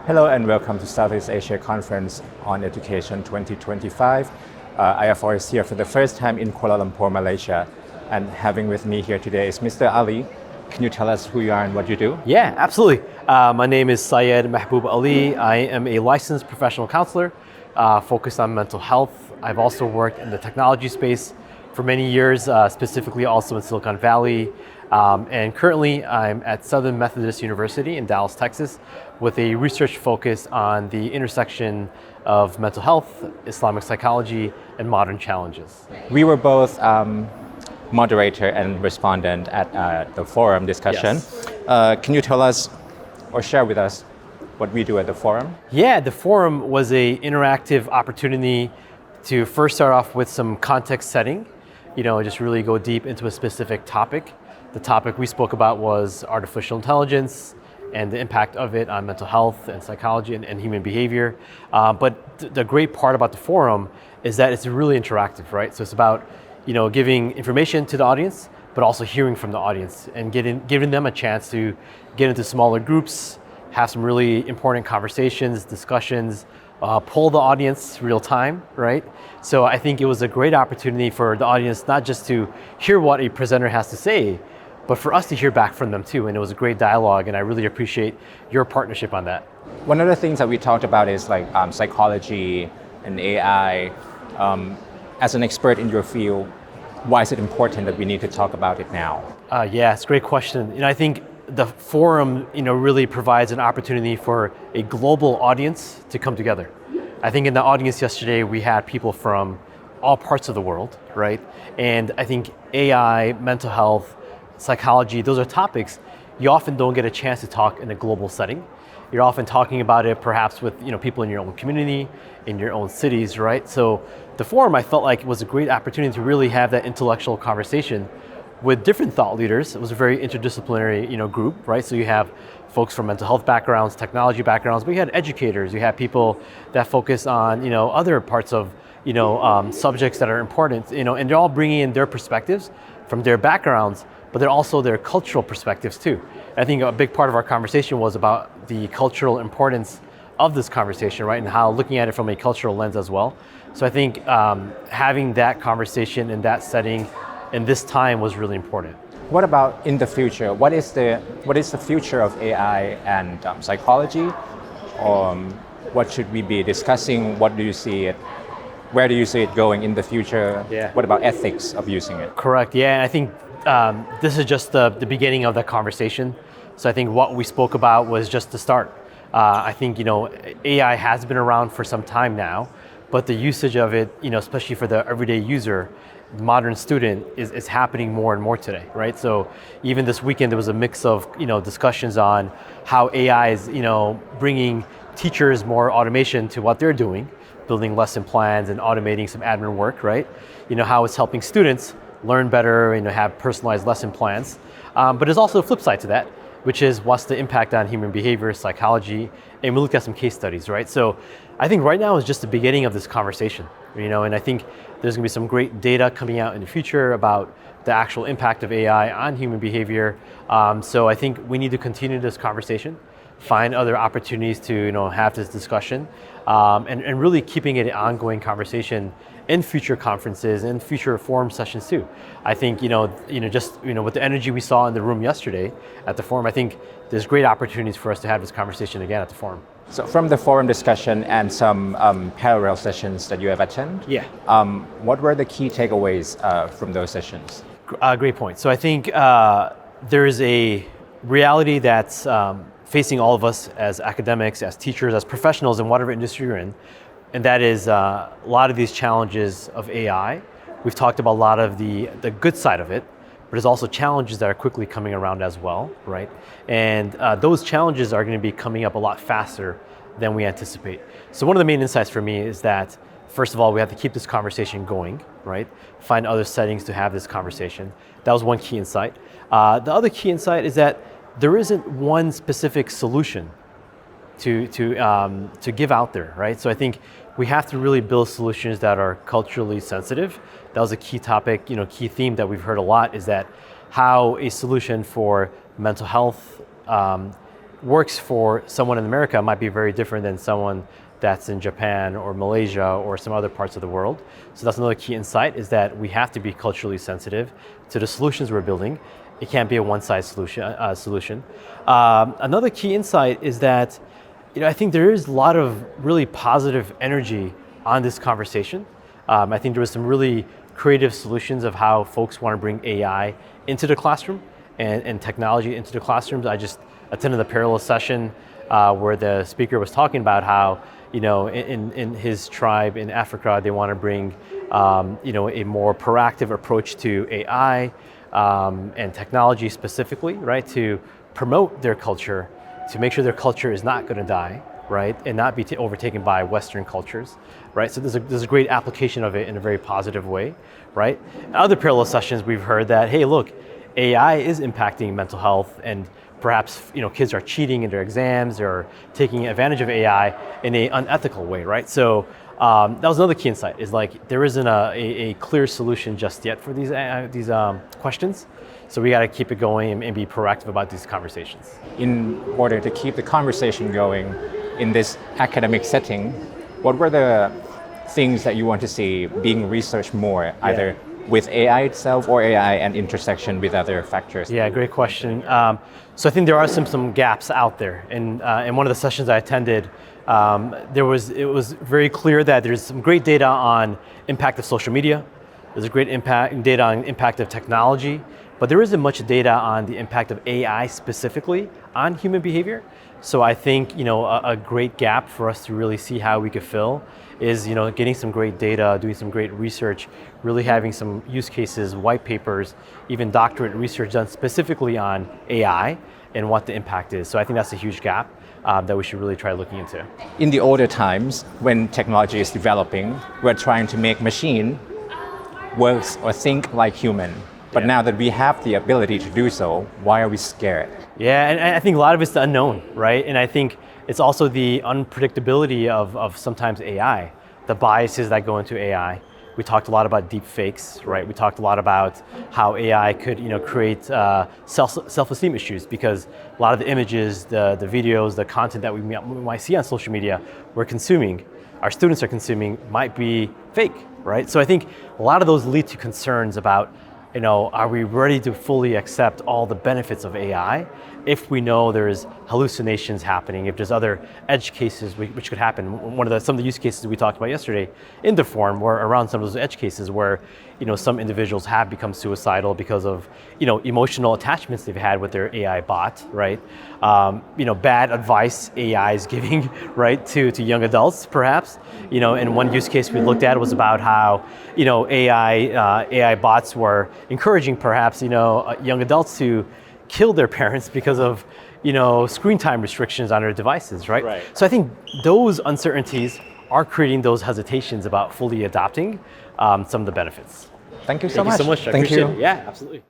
Hello and welcome to Southeast Asia Conference on Education 2025. IAFOR is here for the first time in Kuala Lumpur, Malaysia. And having with me here today is Mr. Ali. Can you tell us who you are and what you do? Yeah, absolutely. My name is Syed Mehboob Ali. I am a licensed professional counselor focused on mental health. I've also worked in the technology space for many years, specifically also in Silicon Valley. And currently I'm at Southern Methodist University in Dallas, Texas, with a research focus on the intersection of mental health, Islamic psychology, and modern challenges. We were both moderator and respondent at the forum discussion. Yes. Can you tell us or share with us what we do at the forum? Yeah, the forum was an interactive opportunity to first start off with some context setting, just really go deep into a specific topic. The topic we spoke about was artificial intelligence and the impact of it on mental health and psychology and human behavior. But the great part about the forum is that it's really interactive, right? So it's about giving information to the audience, but also hearing from the audience and giving them a chance to get into smaller groups, have some really important conversations, discussions, poll the audience real time, right? So I think it was a great opportunity for the audience not just to hear what a presenter has to say, but for us to hear back from them too. And it was a great dialogue, and I really appreciate your partnership on that. One of the things that we talked about is psychology and AI. As an expert in your field, why is it important that we need to talk about it now? Yeah, it's a great question. I think the forum, really provides an opportunity for a global audience to come together. I think in the audience yesterday, we had people from all parts of the world, right? And I think AI, mental health, psychology, those are topics you often don't get a chance to talk in a global setting. You're often talking about it perhaps with people in your own community, in your own cities, right? So the forum, I felt like, was a great opportunity to really have that intellectual conversation with different thought leaders. It was a very interdisciplinary group, right? So you have folks from mental health backgrounds, technology backgrounds, but you had educators, you had people that focus on other parts of subjects that are important, and they're all bringing in their perspectives from their backgrounds, but they're also their cultural perspectives too. I think a big part of our conversation was about the cultural importance of this conversation, right? And how looking at it from a cultural lens as well. So I think having that conversation in that setting in this time was really important. What about in the future? What is the future of AI and psychology? What should we be discussing? What do you see it? Where do you see it going in the future? Yeah. What about ethics of using it? Correct. Yeah, and I think this is just the beginning of the conversation. So I think what we spoke about was just the start. I think AI has been around for some time now, but the usage of it, especially for the everyday user, modern student, is happening more and more today, right? So even this weekend there was a mix of discussions on how AI is bringing teachers more automation to what they're doing, building lesson plans and automating some admin work, right? How it's helping students learn better and have personalized lesson plans. But there's also a flip side to that, which is what's the impact on human behavior, psychology, and we looked at some case studies, right? So I think right now is just the beginning of this conversation, and I think there's gonna be some great data coming out in the future about the actual impact of AI on human behavior. So I think we need to continue this conversation, find other opportunities to have this discussion, and really keeping it an ongoing conversation in future conferences and future forum sessions too. I think with the energy we saw in the room yesterday at the forum, I think there's great opportunities for us to have this conversation again at the forum. So from the forum discussion and some parallel sessions that you have attended, Yeah. What were the key takeaways from those sessions? Great point. So I think there is a reality that's facing all of us as academics, as teachers, as professionals in whatever industry you're in, and that is a lot of these challenges of AI. We've talked about a lot of the good side of it, but there's also challenges that are quickly coming around as well, right? And those challenges are going to be coming up a lot faster than we anticipate. So one of the main insights for me is that, first of all, we have to keep this conversation going, right? Find other settings to have this conversation. That was one key insight. The other key insight is that there isn't one specific solution to give out there, right? So I think we have to really build solutions that are culturally sensitive. That was a key topic, key theme that we've heard a lot, is that how a solution for mental health works for someone in America might be very different than someone that's in Japan or Malaysia or some other parts of the world. So that's another key insight, is that we have to be culturally sensitive to the solutions we're building. It can't be a one-size solution. Another key insight is that I think there is a lot of really positive energy on this conversation. I think there was some really creative solutions of how folks want to bring AI into the classroom and technology into the classrooms. I just attended the parallel session where the speaker was talking about how in his tribe in Africa, they want to bring a more proactive approach to AI and technology specifically, right, to promote their culture, to make sure their culture is not going to die, right, and not be overtaken by Western cultures, right? So there's a great application of it in a very positive way, right? In other parallel sessions, we've heard that, hey, look, AI is impacting mental health, and perhaps kids are cheating in their exams or taking advantage of AI in an unethical way, right? So that was another key insight, is like there isn't a clear solution just yet for these questions. So we got to keep it going and be proactive about these conversations. In order to keep the conversation going in this academic setting, what were the things that you want to see being researched more, either with AI itself or AI and intersection with other factors? Yeah, great question. So I think there are some gaps out there. And in one of the sessions I attended, it was very clear that there's some great data on impact of social media. There's a great data on impact of technology, but there isn't much data on the impact of AI specifically on human behavior. So I think a great gap for us to really see how we could fill is getting some great data, doing some great research, really having some use cases, white papers, even doctorate research done specifically on AI and what the impact is. So I think that's a huge gap that we should really try looking into. In the older times, when technology is developing, we're trying to make machine works or think like human. But now that we have the ability to do so, why are we scared? Yeah, and I think a lot of it's the unknown, right? And I think it's also the unpredictability of sometimes AI, the biases that go into AI. We talked a lot about deep fakes, right? We talked a lot about how AI could create self-esteem issues, because a lot of the images, the videos, the content that we might see on social media we're consuming, our students are consuming, might be fake, right? So I think a lot of those lead to concerns about are we ready to fully accept all the benefits of AI if we know there's hallucinations happening, if there's other edge cases which could happen? Some of the use cases we talked about yesterday in the forum were around some of those edge cases where some individuals have become suicidal because of emotional attachments they've had with their AI bot, right? Bad advice AI is giving, right, to young adults perhaps. And one use case we looked at was about how AI bots were encouraging perhaps young adults to kill their parents because of screen time restrictions on their devices, right? So I think those uncertainties are creating those hesitations about fully adopting some of the benefits. Thank you so much. Thank you so much. I appreciate it. Yeah, absolutely.